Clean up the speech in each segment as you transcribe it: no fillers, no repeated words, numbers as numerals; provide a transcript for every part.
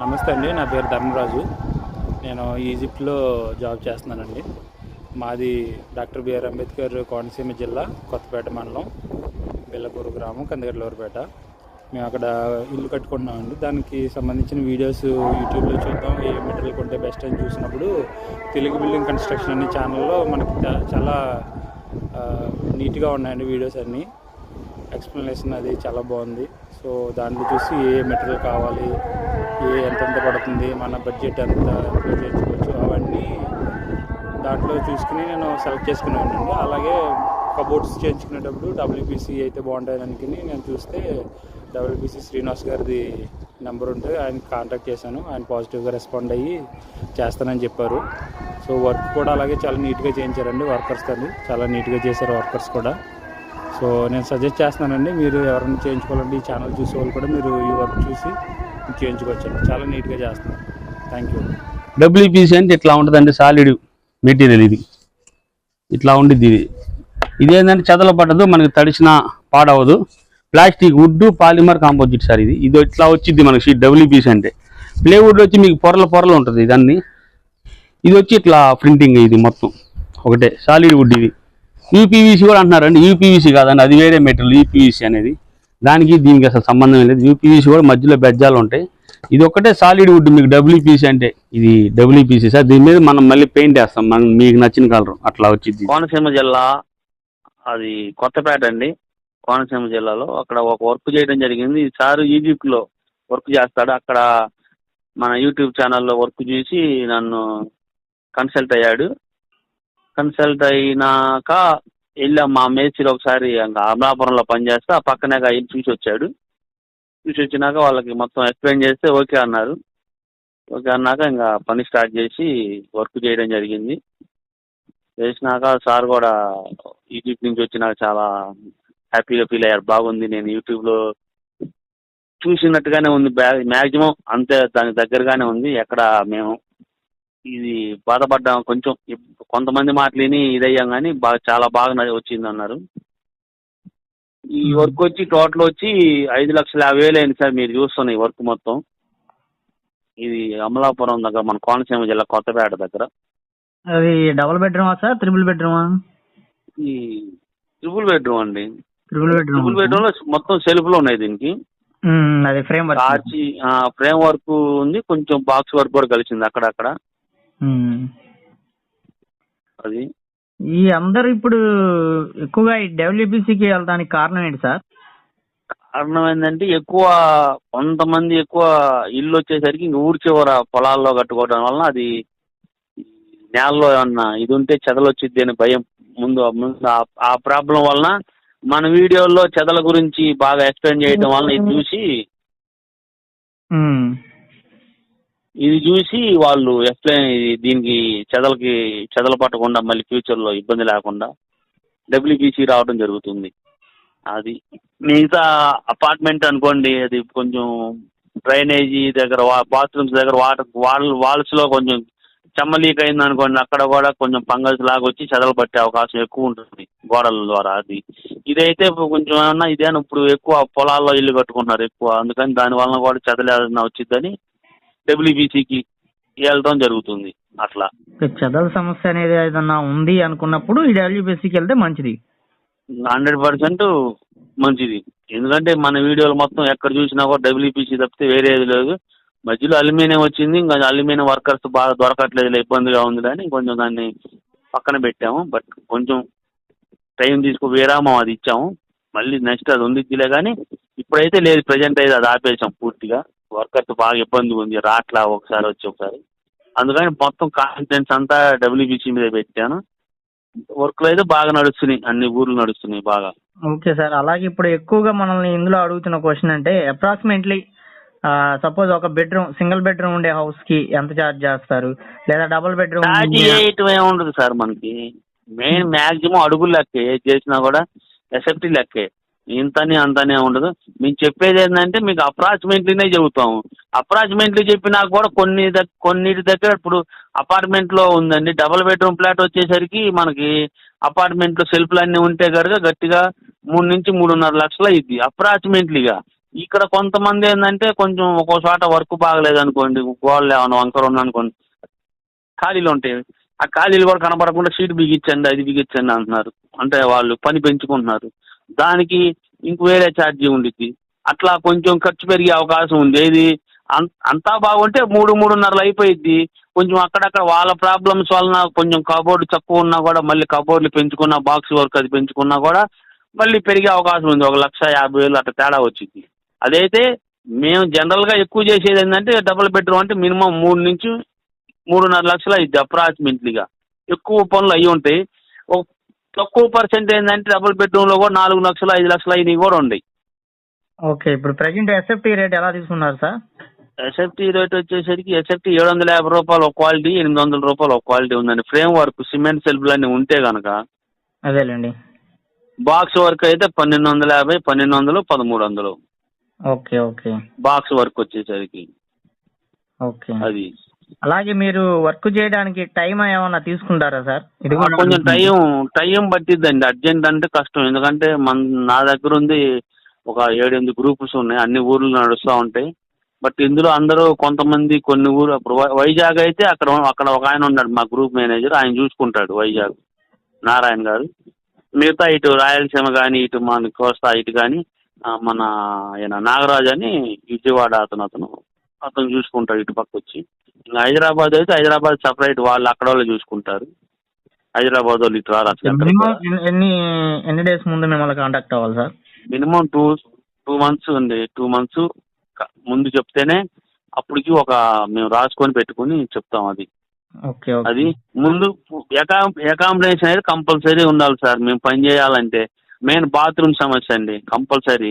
నమస్తే అండి. నా పేరు ధర్మరాజు. నేను ఈజిప్ట్లో జాబ్ చేస్తున్నానండి. మాది డాక్టర్ బిఆర్ అంబేద్కర్ కోనసీమ జిల్లా కొత్తపేట మండలం బిల్లకూరు గ్రామం కందిగట్లూరుపేట. మేము అక్కడ ఇల్లు కట్టుకుంటున్నామండి. దానికి సంబంధించిన వీడియోస్ యూట్యూబ్లో చూద్దాం, ఏ మెటీరియల్ కొంటే బెస్ట్ అని చూసినప్పుడు తెలుగు బిల్డింగ్ కన్స్ట్రక్షన్ అనే ఛానల్లో మనకి చాలా నీట్గా ఉన్నాయండి వీడియోస్ అన్నీ. ఎక్స్ప్లెనేషన్ అది చాలా బాగుంది. సో దాంట్లో చూసి ఏ మెటీరియల్ కావాలి, ఎంతెంత పడుతుంది, మన బడ్జెట్ ఎంతలో చేయించుకోవచ్చు, అవన్నీ దాంట్లో చూసుకుని నేను సెలెక్ట్ చేసుకునేవాడినండి. అలాగే కబోర్డ్స్ చేయించుకునేటప్పుడు డబ్ల్యూపీసీ అయితే బాగుంటుంది అనుకుని నేను చూస్తే డబ్ల్యూపీసీ శ్రీనివాస్ గారిది నెంబర్ ఉంటే ఆయనకి కాంటాక్ట్ చేశాను. ఆయన పాజిటివ్గా రెస్పాండ్ అయ్యి చేస్తానని చెప్పారు. సో వర్క్ కూడా అలాగే చాలా నీట్గా చేయించారండి. వర్కర్స్ కానీ చాలా నీట్గా చేశారు వర్కర్స్ కూడా. సో నేను సజెస్ట్ చేస్తున్నానండి, మీరు ఎవరైనా చేయించుకోవాలంటే ఈ ఛానల్ చూసే వాళ్ళు కూడా మీరు ఈ వర్క్ చూసి చేయించుకోవచ్చు. చాలా నీట్గా చేస్తున్నారు. Thank you. డబ్ల్యూపీసీ అంటే ఇట్లా ఉంటుందండి, సాలిడ్ మెటీరియల్. ఇది ఇట్లా ఉండిద్ది. ఇదేంటంటే చెదల పట్టదు, మనకి తడిసిన పాడవదు. Plastic, wood, polymer composite sir. ఇది ఇట్లా వచ్చింది మనకి షీట్. డబ్ల్యూపీసీ అంటే ప్లేవుడ్ వచ్చి మీకు పొరలు ఉంటుంది ఇదన్నీ. ఇది వచ్చి ఇట్లా ప్రింటింగ్. ఇది మొత్తం ఒకటే సాలిడ్ వుడ్. ఇది యూపీవీసీ కూడా అంటున్నారండి. యూపీవీసీ కాదండి, అది వేరే మెటీరియల్. యూపీవీసీ అనేది దానికి దీనికి అసలు సంబంధం లేదు. యూపీవీసీ కూడా మధ్యలో బెజ్జాలు ఉంటాయి. ఇది ఒకటే సాలిడ్ వుడ్ మీకు డబ్ల్యూపీసీ అంటే. ఇది డబ్ల్యూపీసీ సార్. దీని మీద మనం మళ్ళీ పెయింట్ వేస్తాం, మనం మీకు నచ్చిన కలర్ అట్లా వచ్చింది. కోనసీమ జిల్లా అది కొత్తపేట అండి. కోనసీమ జిల్లాలో అక్కడ ఒక వర్క్ చేయడం జరిగింది. సారు ఈజిప్ట్లో వర్క్ చేస్తాడు. అక్కడ మన యూట్యూబ్ ఛానల్లో వర్క్ చూసి నన్ను కన్సల్ట్ అయ్యాడు. కన్సల్ట్ అయినాక వెళ్ళాం మా మేస్త్రి ఒకసారి అమలాపురంలో పనిచేస్తే ఆ పక్కనే ఇల్లు చూసి వచ్చాడు. చూసి వచ్చినాక వాళ్ళకి మొత్తం ఎక్స్ప్లెయిన్ చేస్తే ఓకే అన్నారు. ఓకే అన్నాక ఇంకా పని స్టార్ట్ చేసి వర్క్ చేయడం జరిగింది. చేసినాక సార్ కూడా ఈజిప్ట్ నుంచి వచ్చినాక చాలా హ్యాపీగా ఫీల్ అయ్యారు. బాగుంది, నేను యూట్యూబ్లో చూసినట్టుగానే ఉంది, మ్యాక్సిమం అంతే దానికి దగ్గరగానే ఉంది. ఎక్కడ మేము ఇది బాధపడ్డాం కొంచెం, కొంతమంది మాటలేని ఇదయ్యాం, కానీ చాలా బాగా వచ్చింది అన్నారు. ఈ వర్క్ వచ్చి టోటల్ వచ్చి 5,50,000 అయింది సార్. మీరు చూస్తున్న ఈ వర్క్ మొత్తం. ఇది అమలాపురం దగ్గర, మన కోనసీమ జిల్లా కొత్తపేట దగ్గర. అది డబుల్ బెడ్రూమా సార్, త్రిబుల్ బెడ్రూమా? ఈ ట్రిపుల్ బెడ్రూమ్ అండి. ట్రిపుల్ బెడ్రూమ్ లో మొత్తం సెల్ఫ్లు ఉన్నాయి దీనికి. అది frame work, arch frame work ఉంది, కొంచెం బాక్స్ వర్క్ కూడా కలిసింది అక్కడక్కడ. అది ఈ అందరు ఇప్పుడు ఎక్కువగా ఈ డబ్ల్యూబీసీకి వెళ్ళడానికి కారణం ఏంటి సార్? కారణం ఏంటంటే కొంతమంది ఎక్కువ ఇల్లు వచ్చేసరికి ఇంక ఊరి చివర పొలాల్లో కట్టుకోవడం వలన అది నేలలో ఏమన్నా ఇది ఉంటే చెదలు వచ్చిద్ది అని భయం. ముందు ఆ ప్రాబ్లం వలన మన వీడియోల్లో చెదల గురించి బాగా ఎక్స్ప్లెయిన్ చేయడం వలన ఇది చూసి వాళ్ళు ఎక్స్ప్లెయిన్ దీనికి చెదలు పట్టకుండా మళ్ళీ ఫ్యూచర్లో ఇబ్బంది లేకుండా డబ్ల్యూబీసీ రావడం జరుగుతుంది. అది మిగతా అపార్ట్మెంట్ అనుకోండి, అది కొంచెం డ్రైనేజీ దగ్గర, బాత్రూమ్స్ దగ్గర వాల్స్లో కొంచెం చెమ్మ లీక్ అయింది అనుకోండి, అక్కడ కూడా కొంచెం ఫంగల్స్ లాగా వచ్చి చెదలు పట్టే అవకాశం ఎక్కువ ఉంటుంది గోడల ద్వారా. ఇదైతే కొంచెం ఏమన్నా ఇదేనా ఇప్పుడు ఎక్కువ పొలాల్లో ఇల్లు కట్టుకుంటున్నారు ఎక్కువ, అందుకని దానివల్ల కూడా చెదలు ఏదైనా వచ్చిద్దని డబ్ల్యూబీసీకి వెళ్ళడం జరుగుతుంది. అట్లా చెదల సమస్య అనేది ఏదన్నా ఉంది అనుకున్నప్పుడు ఈ డబ్ల్యూబీసీకి వెళ్తే మంచిది, 100% మంచిది. ఎందుకంటే మన వీడియోలు మొత్తం ఎక్కడ చూసినా కూడా డబ్ల్యూబీసీ తప్పితే వేరేది లేదు. మధ్యలో అల్యూమినియం వచ్చింది, ఇంకా అల్యూమినియం వర్కర్స్ బాగా దొరకట్లేదు, ఇబ్బందిగా ఉంది కానీ కొంచెం దాన్ని పక్కన పెట్టాము. బట్ కొంచెం టైం విరామం అది ఇచ్చాము. మళ్ళీ నెక్స్ట్ అది ఉండిద్దిలే, కానీ ఇప్పుడైతే లేదు. ప్రజెంట్ అయితే అది ఆపేసాం పూర్తిగా. వర్కర్స్ బాగా ఇబ్బంది ఉంది, రాట్లా ఒకసారి వచ్చి ఒకసారి. అందుకని మొత్తం కాన్ఫిడెన్స్ అంతా డబ్ల్యూబీసీ మీద పెట్టాను. వర్క్లు అయితే బాగా నడుస్తున్నాయి, అన్ని ఊర్లు నడుస్తున్నాయి బాగా. Okay sir. అలాగే ఇప్పుడు ఎక్కువగా మనల్ని ఇందులో అడుగుతున్న క్వశ్చన్ అంటే అప్రాక్సిమేట్లీ సపోజ్ ఒక బెడ్రూమ్, సింగిల్ బెడ్రూమ్ ఉండే హౌస్ కి ఎంత ఛార్జ్ చేస్తారు, లేదా డబుల్ బెడ్రూమ్ ఉండదు సార్. మనకి మెయిన్ మ్యాక్సిమం అడుగులు లెక్కే, ఏది చేసినా కూడా ఎసెప్టీ లెక్కే, ఇంతనే అంతనే ఉండదు. మేము చెప్పేది ఏంటంటే మీకు అప్రాక్సిమేట్లీనే చెబుతాము. అప్రాక్సిమేట్లీ చెప్పినా కూడా కొన్నిటి దగ్గర ఇప్పుడు అపార్ట్మెంట్లో ఉందండి, డబుల్ బెడ్రూమ్ ఫ్లాట్ వచ్చేసరికి మనకి అపార్ట్మెంట్లో సెల్ఫ్లు అన్నీ ఉంటే కనుక గట్టిగా 3 నుంచి 3.5 లక్షలు అయింది అప్రాక్సిమేట్లీగా. ఇక్కడ కొంతమంది ఏంటంటే కొంచెం ఒక్కో చోట వర్క్ బాగలేదు అనుకోండి, గోడలు ఏమైనా వంకర ఉందనుకోండి, ఖాళీలు ఉంటాయి. ఆ ఖాళీలు కూడా కనపడకుండా షీట్ బిగించండి, అది బిగించండి అంటున్నారు. అంటే వాళ్ళు పని పెంచుకుంటున్నారు. దానికి ఇంక వేరే ఛార్జీ ఉండిద్ది. అట్లా కొంచెం ఖర్చు పెరిగే అవకాశం ఉంది. ఏది అంతా బాగుంటే 3-3.5 అయిపోయిద్ది. కొంచెం అక్కడక్కడ వాళ్ళ ప్రాబ్లమ్స్ వలన కొంచెం కబోర్డు తక్కువ ఉన్నా కూడా మళ్ళీ కబోర్డులు పెంచుకున్నా, బాక్స్ వర్క్ అది పెంచుకున్నా కూడా మళ్ళీ పెరిగే అవకాశం ఉంది. 1,50,000 అట్లా తేడా వచ్చింది. అదైతే మేము జనరల్గా ఎక్కువ చేసేది ఏంటంటే డబుల్ బెడ్రూమ్ అంటే మినిమం 3 నుంచి 3.5 లక్షలు అయ్యిద్ది అప్రాక్సిమేట్లీగా. ఎక్కువ పనులు అయ్యి ఉంటాయి. తక్కువ పర్సెంట్ ఏంటంటే డబుల్ బెడ్రూమ్లో కూడా 4 లక్షలు 5 లక్షలు అయినవి కూడా ఉన్నాయి. ఓకే, ఇప్పుడు ప్రజెంట్ ఎస్ఎఫ్టీ రేట్ ఎలా తీసుకున్నారు సార్? ఎస్ఎఫ్టీ రేట్ వచ్చేసరికి ఎస్ఎఫ్టీ 750 రూపాయలు ఒక క్వాలిటీ, 800 రూపాయలు ఒక క్వాలిటీ ఉందండి. ఫ్రేమ్ వర్క్ సిమెంట్ సెల్ఫ్లు అన్నీ ఉంటే కనుక. అదేలేండి. బాక్స్ వర్క్ అయితే 1,250, 1,200, 1,300. Okay okay. బాక్స్ వర్క్ వచ్చేసరికి ఓకే. అది. అలాగే మీరు వర్క్ చేయడానికి టైం ఏమన్నా తీసుకుంటారా సార్? ఇది కొంచెం టైం పట్టిద్దండి. అర్జెంట్ అంటే కష్టం. ఎందుకంటే నా దగ్గర ఉంది ఒక 7-8 గ్రూప్స్ ఉన్నాయి. అన్ని ఊర్లు నడుస్తూ ఉంటాయి. బట్ ఇందులో అందరూ కొంతమంది కొన్ని ఊరు, అప్పుడు వైజాగ్ అయితే అక్కడ ఒక ఆయన ఉన్నాడు మా గ్రూప్ మేనేజర్, ఆయన చూసుకుంటాడు వైజాగ్, నారాయణ గారు. మిగతా ఇటు రాయలసీమ కానీ, ఇటు మన కోస్తా ఇటు కానీ మన ఆయన నాగరాజు అని విజయవాడ అతను చూసుకుంటాడు ఇటు పక్క వచ్చి. ఇంకా హైదరాబాద్ అయితే హైదరాబాద్ సపరేట్, వాళ్ళు అక్కడ వాళ్ళు చూసుకుంటారు. హైదరాబాద్ వాళ్ళు ఇటు రారు. ఎన్ని డేస్ ముందు మిమ్మల్ని కాంటాక్ట్ అవ్వాలి సార్? మినిమం 2 మంత్స్ ఉంది. 2 మంత్స్ ముందు చెప్తేనే అప్పటికి మేము రాసుకొని పెట్టుకుని చెప్తాం. అది అది ముందు అకామిడేషన్ అయితే కంపల్సరీ ఉండాలి సార్. మేము పని చేయాలంటే మెయిన్ బాత్రూమ్ సమస్య అండి కంపల్సరీ.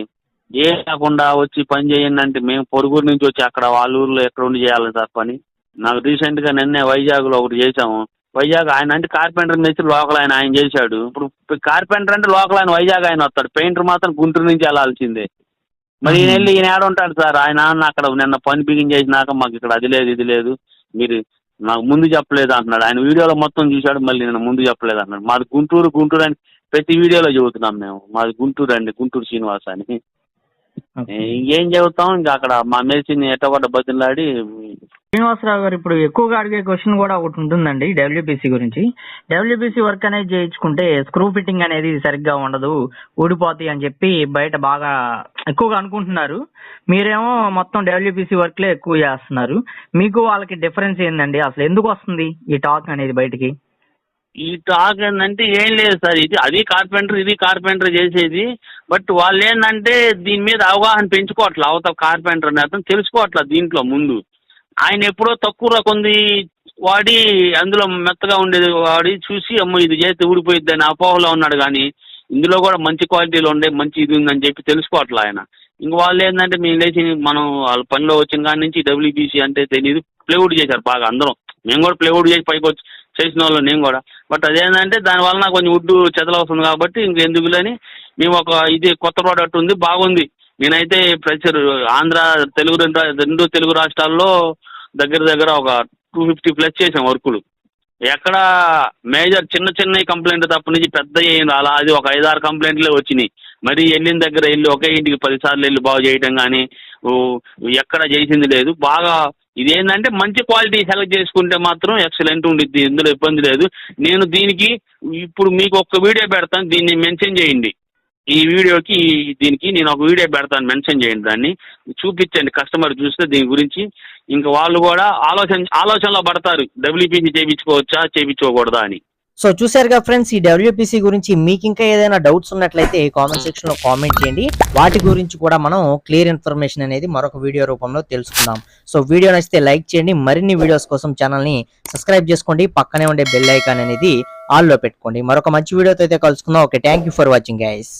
ఏ కాకుండా వచ్చి పని చేయండి అంటే మేము పొరుగురు నుంచి వచ్చి అక్కడ వాళ్ళ ఊర్లో ఎక్కడ ఉండి చేయాలి సార్ పని. నాకు రీసెంట్గా నిన్నే వైజాగ్లో ఒకటి చేసాము. వైజాగ్ ఆయన అంటే కార్పెంటర్ నుంచి లోకల్ ఆయన చేశాడు. ఇప్పుడు కార్పెంటర్ అంటే లోకల్ ఆయన వైజాగ్ ఆయన వస్తాడు, పెయింటర్ మాత్రం గుంటూరు నుంచి వెళ్ళాల్సిందే. మరి ఈయన ఏడ ఉంటాడు సార్? ఆయన అక్కడ నిన్న పని బిగిన్ చేసినాక మాకు ఇక్కడ అది లేదు ఇది లేదు, మీరు నాకు ముందు చెప్పలేదు అంటున్నాడు. ఆయన వీడియోలో మొత్తం చూశాడు, మళ్ళీ నేను ముందు చెప్పలేదు అన్నాడు. మాది గుంటూరు అని ప్రతి వీడియోలో చెబుతున్నాం మేము. మాది గుంటూరు అండి, గుంటూరు శ్రీనివాస్ అని. ఇంకేం చెబుతాం, ఇంకా అక్కడ మా మేసిని ఎట్టబడ్డ బతిలాడి. శ్రీనివాసరావు గారు, ఇప్పుడు ఎక్కువగా అడిగే క్వశ్చన్ కూడా ఒకటి ఉంటుందండి డబ్ల్యూబీసీ గురించి. డబ్ల్యూబీసీ వర్క్ అనేది చేయించుకుంటే స్క్రూ ఫిట్టింగ్ అనేది సరిగ్గా ఉండదు, ఊడిపోతాయి అని చెప్పి బయట బాగా ఎక్కువగా అనుకుంటున్నారు. మీరేమో మొత్తం డబ్ల్యూబీసీ వర్క్లే ఎక్కువ చేస్తున్నారు. మీకు వాళ్ళకి డిఫరెన్స్ ఏందండి? అసలు ఎందుకు వస్తుంది ఈ టాక్ అనేది బయటికి? ఈ టాక్ ఏంటంటే ఏం లేదు సార్, అది కార్పెంటర్ ఇది కార్పెంటర్ చేసేది. బట్ వాళ్ళు ఏంటంటే దీని మీద అవగాహన పెంచుకోవట్లే. అవతల కార్పెంటర్ అని అతను తెలుసుకోవట్లే. దీంట్లో ముందు ఆయన ఎప్పుడో తక్కువ రకంది వాడి అందులో మెత్తగా ఉండేది వాడి చూసి అమ్మ ఇది చేస్తే ఊడిపోయిద్ది అని అపోహలో ఉన్నాడు. కానీ ఇందులో కూడా మంచి క్వాలిటీలో ఉండే మంచి ఇది ఉందని చెప్పి తెలుసుకోవట్లే ఆయన. ఇంక వాళ్ళు ఏంటంటే మేము లేచి మనం వాళ్ళ పనిలో వచ్చిన కాడి నుంచి డబ్ల్యూబీసీ అంటే తెలియదు, ప్లేవుడ్ చేశారు బాగా అందరం. మేము కూడా ప్లేవుడ్ చేసి పైకి వచ్చి చేసిన వాళ్ళు నేను కూడా. బట్ అదేంటంటే దానివల్ల కొంచెం వుడ్డు చెదలవుతుంది కాబట్టి ఇంకెందుకులని మేము ఇది కొత్త ప్రోడక్ట్ ఉంది బాగుంది. నేనైతే ప్రెషర్ ఆంధ్ర రెండు తెలుగు రాష్ట్రాల్లో దగ్గర ఒక 250+ చేసాం వర్కులు. ఎక్కడ మేజర్ చిన్న కంప్లైంట్ తప్ప నుంచి పెద్ద ఏం రాలా. అది ఒక 5-6 కంప్లైంట్లే వచ్చినాయి. మరి వెళ్ళిన దగ్గర వెళ్ళి ఒకే ఇంటికి 10 సార్లు వెళ్ళి బాగు చేయటం కానీ ఎక్కడ చేసింది లేదు. బాగా ఇదేంటంటే మంచి క్వాలిటీ సెలెక్ట్ చేసుకుంటే మాత్రం ఎక్సలెంట్ ఉండిద్ది, ఇందులో ఇబ్బంది లేదు. నేను దీనికి ఇప్పుడు మీకు ఒక వీడియో పెడతాను, దీన్ని మెన్షన్ చేయండి. ఈ వీడియోకి దీనికి నేను ఒక వీడియో పెడతాను, మెన్షన్ చేయండి, దాన్ని చూపించండి. కస్టమర్ చూస్తే దీని గురించి ఇంకా వాళ్ళు కూడా ఆలోచనలో పడతారు, డబ్ల్యూపీసీ చేయించుకోవచ్చా చేయించుకోకూడదా అని. సో చూసారుగా ఫ్రెండ్స్, ఈ డబ్ల్యూపీసీ గురించి మీకు ఇంకా ఏదైనా డౌట్స్ ఉన్నట్లయితే కామెంట్ సెక్షన్ లో కామెంట్ చేయండి. వాటి గురించి కూడా మనం క్లియర్ ఇన్ఫర్మేషన్ అనేది మరొక వీడియో రూపంలో తెలుసుకుందాం. సో వీడియో నచ్చితే లైక్ చేయండి. మరిన్ని వీడియోస్ కోసం ఛానల్ ని సబ్స్క్రైబ్ చేసుకోండి. పక్కనే ఉండే బెల్ ఐకాన్ అనేది ఆల్ లో పెట్టుకోండి. మరొక మంచి వీడియోతో అయితే కలుసుకుందాం. Okay, thank you for watching guys.